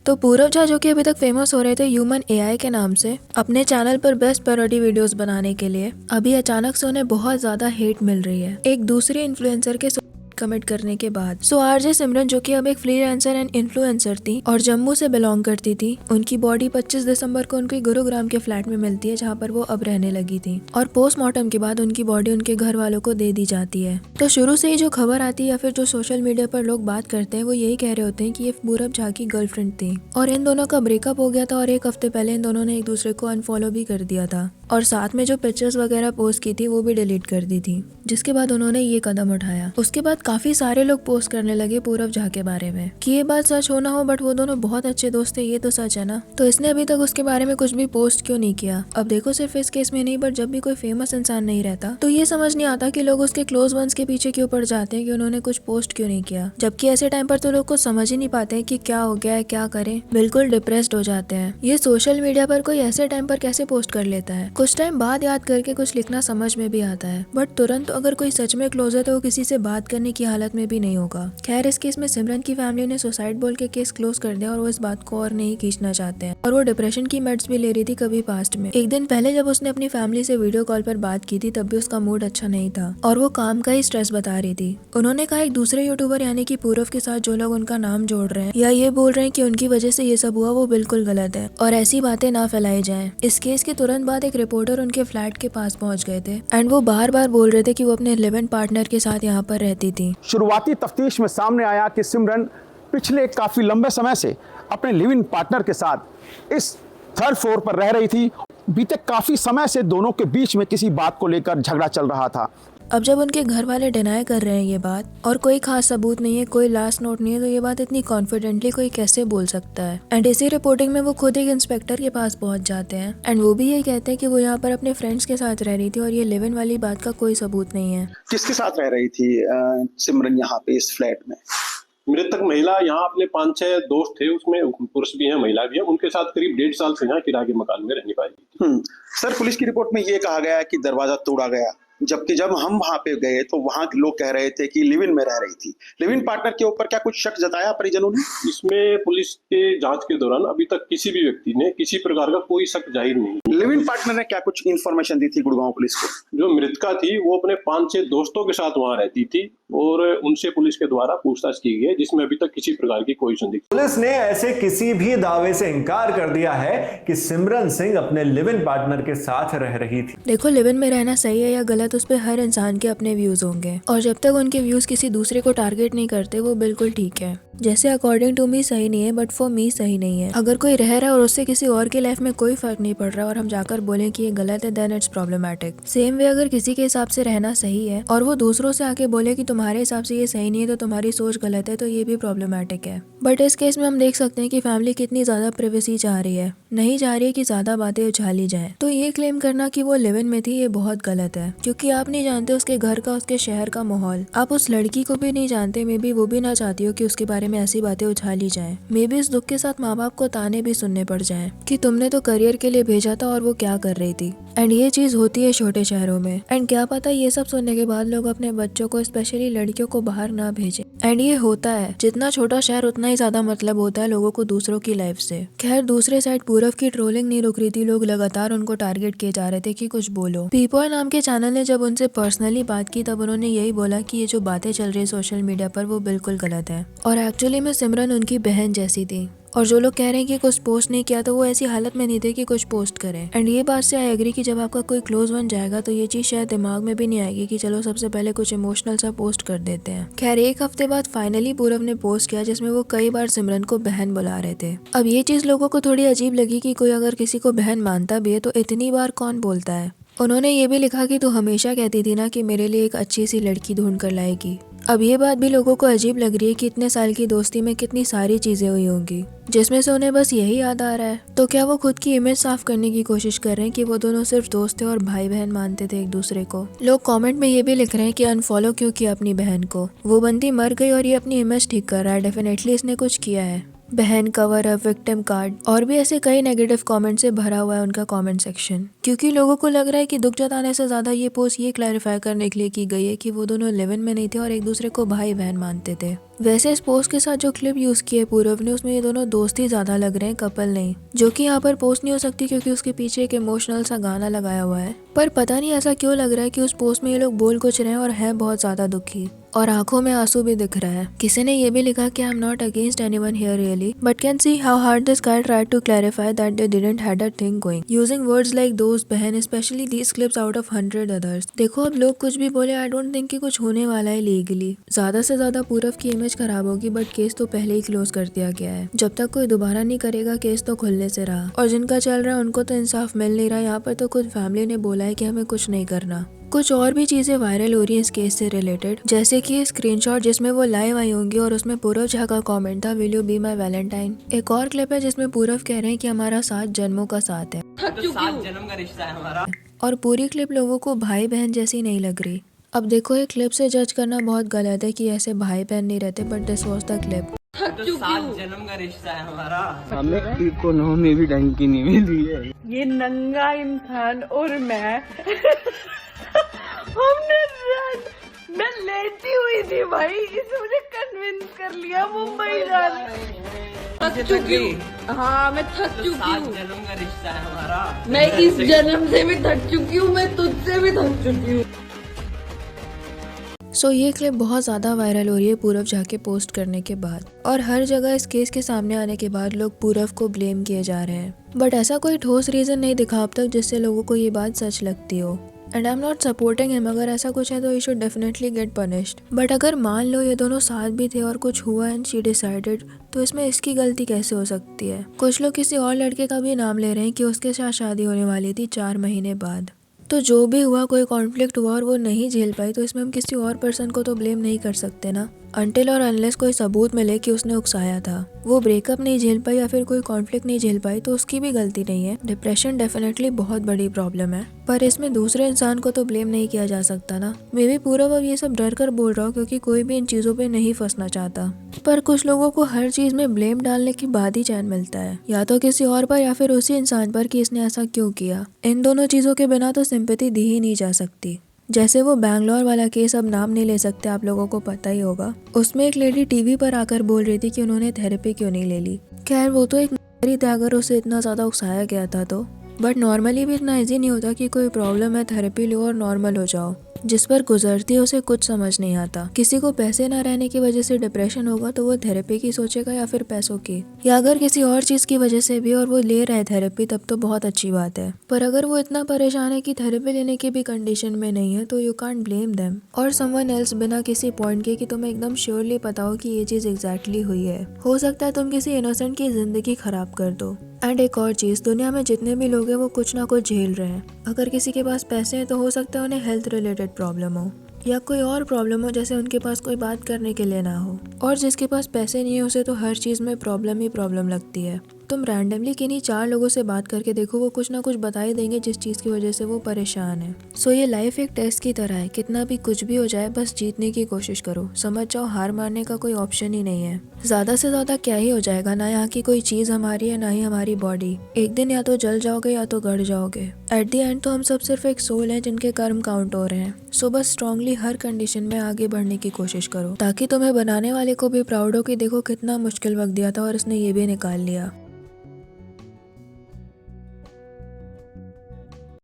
तो पूरव झा जो कि अभी तक फेमस हो रहे थे ह्यूमन एआई के नाम से अपने चैनल पर बेस्ट पैरोडी वीडियोस बनाने के लिए, अभी अचानक से उन्हें बहुत ज्यादा हेट मिल रही है एक दूसरे इन्फ्लुएंसर के कमेंट करने के बाद। आरजे सिमरन जो कि अब एक फ्रीलांसर एंड इन्फ्लुएंसर थी और जम्मू से बिलोंग करती थी, उनकी बॉडी 25 दिसंबर को उनके गुरुग्राम के फ्लैट में मिलती है जहां पर वो अब रहने लगी थी और पोस्टमार्टम के बाद उनकी बॉडी उनके घर वालों को दे दी जाती है। तो शुरू से ही जो खबर आती है या फिर जो सोशल मीडिया पर लोग बात करते हैं वो यही कह रहे होते हैं कि ये पूरब झा की गर्लफ्रेंड थी और इन दोनों का ब्रेकअप हो गया था और एक हफ्ते पहले इन दोनों ने एक दूसरे को अनफॉलो भी कर दिया था और साथ में जो पिक्चर्स वगैरह पोस्ट की थी वो भी डिलीट कर दी थी, जिसके बाद उन्होंने ये कदम उठाया। उसके बाद काफी सारे लोग पोस्ट करने लगे पूरब झा के बारे में कि ये बात सच हो ना हो बट वो दोनों बहुत अच्छे दोस्त थे, ये तो सच है ना। तो इसने अभी तक उसके बारे में कुछ भी पोस्ट क्यों नहीं किया। अब देखो सिर्फ इस केस में नहीं बट जब भी कोई फेमस इंसान नहीं रहता तो ये समझ नहीं आता कि लोग उसके क्लोज वंस के पीछे क्यों पड़ जाते हैं कि उन्होंने कुछ पोस्ट क्यों नहीं किया, जबकि ऐसे टाइम पर तो लोग कुछ समझ ही नहीं पाते हैं कि क्या हो गया है, क्या करें, बिल्कुल डिप्रेस्ड हो जाते हैं। ये सोशल मीडिया पर कोई ऐसे टाइम पर कैसे पोस्ट कर लेता है, कुछ टाइम बाद याद करके कुछ लिखना समझ में भी आता है बट तुरंत अगर कोई सच में क्लोज है तो वो किसी से बात करने की हालत में भी नहीं होगा। खैर इस केस में सिमरन की फैमिली ने सुसाइड बोल के केस क्लोज कर दिया और वो इस बात को और नहीं खींचना चाहते हैं और वो डिप्रेशन की मेड्स भी ले रही थी कभी पास्ट में। एक दिन पहले जब उसने अपनी फैमिली से वीडियो कॉल पर बात की थी तब भी उसका मूड अच्छा नहीं था और वो काम का ही स्ट्रेस बता रही थी। उन्होंने कहा एक दूसरे यूट्यूबर यानी कि पूरव के साथ जो लोग उनका नाम जोड़ रहे हैं या ये बोल रहे हैं कि उनकी वजह से ये सब हुआ वो बिल्कुल गलत है और ऐसी बातें ना फैलाई जाएं। इस केस के तुरंत बाद एक रिपोर्टर उनके फ्लैट के पास पहुंच गए थे एंड वो बार बार बोल रहे थे कि वो अपने लिव इन पार्टनर के साथ यहाँ पर रहती थी। शुरुआती तफ्तीश में सामने आया कि सिमरन पिछले काफी लंबे समय से अपने लिव इन पार्टनर के साथ इस थर्ड फ्लोर पर रह रही थी। बीते काफी समय से दोनों के बीच में किसी बात को लेकर झगड़ा चल रहा था। अब जब उनके घर वाले डिनाई कर रहे हैं ये बात और कोई खास सबूत नहीं है, कोई लास्ट नोट नहीं है, तो ये बात इतनी कॉन्फिडेंटली कोई कैसे बोल सकता है। एंड इसी रिपोर्टिंग में वो खुद एक इंस्पेक्टर के पास पहुंच जाते हैं एंड वो भी ये कहते हैं कि वो यहाँ पर अपने फ्रेंड्स के साथ रह रही थी और ये लिव इन वाली बात का कोई सबूत नहीं है। किसके साथ रह रही थी सिमरन यहाँ पे इस फ्लैट में? मृतक महिला यहाँ अपने 5-6 दोस्त थे, उसमें पुरुष भी हैं महिला भी हैं, उनके साथ करीब 1.5 साल से यहाँ किराए के मकान में रहने पाई। सर पुलिस की रिपोर्ट में ये कहा गया है कि दरवाजा तोड़ा गया, जबकि जब हम वहां पे गए तो वहां के लोग कह रहे थे कि लिव इन में रह रही थी। लिव इन पार्टनर के ऊपर क्या कुछ शक जताया परिजनों ने? इसमें पुलिस के जांच के दौरान अभी तक किसी भी व्यक्ति ने किसी प्रकार का कोई शक जाहिर नहीं। लिव इन पार्टनर ने क्या कुछ इन्फॉर्मेशन दी थी गुड़गांव पुलिस को? जो मृतका थी वो अपने 5-6 दोस्तों के साथ वहां रहती थी और उनसे पुलिस के द्वारा पूछताछ की गई है, जिसमें अभी तक किसी प्रकार की कोई संदिग्ध। पुलिस ने ऐसे किसी भी दावे से इनकार कर दिया है कि सिमरन सिंह अपने लिव इन पार्टनर के साथ रह रही थी। देखो लिव इन में रहना सही है या गलत उस पर हर इंसान के अपने व्यूज होंगे और जब तक उनके व्यूज किसी दूसरे को टारगेट नहीं करते वो बिल्कुल ठीक है। जैसे अकॉर्डिंग टू मी सही नहीं है बट फॉर मी सही नहीं है। अगर कोई रह रहा है और उससे किसी और की लाइफ में कोई फर्क नहीं पड़ रहा और हम जाकर बोलें कि ये गलत है then it's problematic. Same way अगर किसी के हिसाब से रहना सही है और वो दूसरों से आके बोले कि तुम्हारे हिसाब से ये सही नहीं है तो तुम्हारी सोच गलत है तो ये भी प्रॉब्लमैटिक है। बट इस केस में हम देख सकते हैं कि फैमिली कितनी ज्यादा प्राइवेसी चाह रही है, नहीं चाह रही है कि ज्यादा बातें उछाली जाएं। तो ये क्लेम करना कि वो लिव इन में थी ये बहुत गलत है क्योंकि आप नहीं जानते उसके घर का, उसके शहर का माहौल। आप उस लड़की को भी नहीं जानते, मे बी वो भी ना चाहती हो कि उसके बारे में ऐसी बातें उछाली जाएं। मे बी इस दुख के साथ माँ बाप को ताने भी सुनने पड़ जाएं कि तुमने तो करियर के लिए भेजा था और वो क्या कर रही थी। एंड ये चीज होती है छोटे शहरों में। एंड क्या पता ये सब सुनने के बाद लोग अपने बच्चों को स्पेशली लड़कियों को बाहर ना भेजें। एंड ये होता है, जितना छोटा शहर उतना ही ज्यादा मतलब होता है लोगों को दूसरों की लाइफ से। खैर दूसरे साइड पूरव की ट्रोलिंग नहीं रुक रही थी, लोग लगातार उनको टारगेट किए जा रहे थे कि कुछ बोलो। पीपॉय नाम के चैनल ने जब उनसे पर्सनली बात की तब उन्होंने यही बोला कि ये जो बातें चल रही है सोशल मीडिया पर वो बिल्कुल गलत है और एक्चुअली में सिमरन उनकी बहन जैसी थी। और जो लोग कह रहे हैं कि कुछ पोस्ट नहीं किया तो वो ऐसी हालत में नहीं थे कि कुछ पोस्ट करें। एंड ये बात से आई एग्री कि जब आपका कोई क्लोज वन जाएगा तो ये चीज शायद दिमाग में भी नहीं आएगी कि चलो सबसे पहले कुछ इमोशनल सा पोस्ट कर देते हैं। खैर एक हफ्ते बाद फाइनली पूरव ने पोस्ट किया जिसमें वो कई बार सिमरन को बहन बुला रहे थे। अब ये चीज लोगों को थोड़ी अजीब लगी कि कोई अगर किसी को बहन मानता भी है तो इतनी बार कौन बोलता है। उन्होंने ये भी लिखा कि तू हमेशा कहती थी ना कि मेरे लिए एक अच्छी सी लड़की ढूंढ कर लाएगी। अब ये बात भी लोगों को अजीब लग रही है कि इतने साल की दोस्ती में कितनी सारी चीजें हुई होंगी जिसमें से उन्हें बस यही याद आ रहा है। तो क्या वो खुद की इमेज साफ करने की कोशिश कर रहे हैं कि वो दोनों सिर्फ दोस्त थे और भाई बहन मानते थे एक दूसरे को। लोग कमेंट में ये भी लिख रहे हैं कि अनफॉलो क्यों किया अपनी बहन को, वो बंदी मर गई और ये अपनी इमेज ठीक कर रहा है, डेफिनेटली इसने कुछ किया है। बहन कवर अप, विक्टिम कार्ड और भी ऐसे कई नेगेटिव कमेंट से भरा हुआ है उनका कमेंट सेक्शन। क्योंकि लोगों को लग रहा है कि दुख जताने से ज्यादा ये पोस्ट ये क्लैरिफाई करने के लिए की गई है कि वो दोनों लिव इन में नहीं थे और एक दूसरे को भाई बहन मानते थे। वैसे इस पोस्ट के साथ जो क्लिप यूज की है पूरव ने, उसमें ये दोनों दोस्त ही ज्यादा लग रहे हैं, कपल नहीं, जो कि यहाँ पर पोस्ट नहीं हो सकती क्योंकि उसके पीछे एक इमोशनल सा गाना लगाया हुआ है। पर पता नहीं ऐसा क्यों लग रहा है कि उस पोस्ट में ये लोग बोल कुछ रहे हैं और है बहुत ज्यादा दुखी और आंखों में आंसू भी दिख रहा है। किसी ने ये भी लिखा कि I am not against anyone here really but can see how hard this guy tried to clarify that they didn't had a thing going using words like दोस्त बहन specially these clips out of 100 others. देखो अब लोग कुछ भी बोले, I don't think कि कुछ होने वाला है लीगली। ज्यादा से ज्यादा पूरव की इमेज खराब होगी बट केस तो पहले ही क्लोज कर दिया गया है। जब तक कोई दोबारा नहीं करेगा केस तो खुलने से रहा और जिनका चल रहा है उनको तो इंसाफ मिल नहीं रहा। यहाँ पर तो खुद फैमिली ने बोला है कि हमें कुछ नहीं करना। कुछ और भी चीजें वायरल हो रही हैं इस केस से रिलेटेड, जैसे कि स्क्रीनशॉट जिसमें वो लाइव आई होंगी और उसमें पूरव झा का कमेंट था, will you be my Valentine. एक और क्लिप है जिसमें पूरव कह रहे हैं कि हमारा 7 जन्मों का साथ है, तो 7 जन्म का रिश्ता है हमारा। और पूरी क्लिप लोगों को भाई बहन जैसी नहीं लग रही। अब देखो ये क्लिप से जज करना बहुत गलत है कि ऐसे भाई बहन नहीं रहते, but this was the clip. तो 7 जन्म का रिश्ता है हमारा। हमें इकोनॉमी भी ढंग की नहीं मिली है। ये नंगा इंसान और मैं हमने मैं लेटी हुई थी भाई, इसे मुझे कन्विंस कर लिया मुंबई जाने। थक चुकी हूँ, हाँ मैं थक चुकी 7 हूँ। जन्म का रिश्ता है हमारा। मैं इस जन्म से भी थक चुकी हूँ, मैं तुझसे भी थक चुकी हूँ। सो ये क्लिप बहुत ज़्यादा वायरल हो रही है पूरव झा के पोस्ट करने के बाद, और हर जगह इस केस के सामने आने के बाद लोग पूरव को ब्लेम किए जा रहे हैं। बट ऐसा कोई ठोस रीज़न नहीं दिखा अब तक जिससे लोगों को ये बात सच लगती हो। And I am not supporting him, अगर ऐसा कुछ है तो he should definitely get punished. But अगर मान लो ये दोनों साथ भी थे और कुछ हुआ एंड शी डिसाइडेड, तो इसमें इसकी गलती कैसे हो सकती है। कुछ लोग किसी और लड़के का भी नाम ले रहे हैं कि उसके साथ शादी होने वाली थी 4 महीने बाद। तो जो भी हुआ, कोई कॉन्फ्लिक्ट हुआ और वो नहीं झेल पाई, तो इसमें हम किसी और पर्सन को तो ब्लेम नहीं कर सकते ना, अनटिल और अनलेस कोई सबूत मिले कि उसने उकसाया था। वो ब्रेकअप नहीं झेल पाई या फिर कोई कॉन्फ्लिक्ट नहीं झेल पाई तो उसकी भी गलती नहीं है। डिप्रेशन डेफिनेटली बहुत बड़ी प्रॉब्लम है, पर इसमें दूसरे इंसान को तो ब्लेम नहीं किया जा सकता ना। मे बी पूरव अब ये सब डर कर बोल रहा हो क्योंकि कोई भी इन चीजों पे नहीं फंसना चाहता, पर कुछ लोगों को हर चीज में ब्लेम डालने के बाद ही चैन मिलता है, या तो किसी और पर या फिर उसी इंसान पर कि इसने ऐसा क्यों किया। इन दोनों चीजों के बिना तो सिंपैथी दी ही नहीं जा सकती। जैसे वो बैंगलोर वाला केस, अब नाम नहीं ले सकते, आप लोगों को पता ही होगा। उसमें एक लेडी टीवी पर आकर बोल रही थी कि उन्होंने थेरेपी क्यों नहीं ले ली। खैर वो तो एक थी, अगर उसे इतना ज्यादा उकसाया गया था तो, बट नॉर्मली भी इतना इजी नहीं होता कि कोई प्रॉब्लम है थेरेपी लो और नॉर्मल हो जाओ। जिस पर गुजरती है उसे कुछ समझ नहीं आता। किसी को पैसे ना रहने की वजह से डिप्रेशन होगा तो वो थेरेपी की सोचेगा या फिर पैसों की, या अगर किसी और चीज की वजह से भी और वो ले रहा है थेरेपी, तब तो बहुत अच्छी बात है। पर अगर वो इतना परेशान है कि थेरेपी लेने की भी कंडीशन में नहीं है, तो यू कांट ब्लेम देम और समवन एल्स बिना किसी पॉइंट के कि तुम्हें एकदम श्योरली पता हो कि ये चीज एग्जैक्टली हुई है। हो सकता है तुम किसी इनोसेंट की जिंदगी खराब कर दो। एंड एक और चीज, दुनिया में जितने भी लोग हैं वो कुछ ना कुछ झेल रहे हैं। अगर किसी के पास पैसे हैं तो हो सकता है उन्हें हेल्थ रिलेटेड प्रॉब्लम हो या कोई और प्रॉब्लम हो, जैसे उनके पास कोई बात करने के लिए ना हो। और जिसके पास पैसे नहीं है उसे तो हर चीज में प्रॉब्लम ही प्रॉब्लम लगती है। तुम रैंडमली किन्हीं 4 लोगों से बात करके देखो, वो कुछ ना कुछ बता ही देंगे जिस चीज की वजह से वो परेशान है। सो ये लाइफ एक टेस्ट की तरह है, कितना भी कुछ भी हो जाए बस जीतने की कोशिश करो। समझ जाओ हार मारने का कोई ऑप्शन ही नहीं है। ज्यादा से ज्यादा क्या ही हो जाएगा, ना यहाँ की कोई चीज हमारी है ना ही हमारी बॉडी। एक दिन या तो जल जाओगे या तो गड़ जाओगे। एट द एंड तो हम सब सिर्फ एक सोल हैं जिनके कर्म काउंट हो रहे हैं। सो बस स्ट्रांगली हर कंडीशन में आगे बढ़ने की कोशिश करो, ताकि तुम्हें बनाने वाले को भी प्राउड हो कि देखो कितना मुश्किल वक्त दिया था और इसने ये भी निकाल लिया।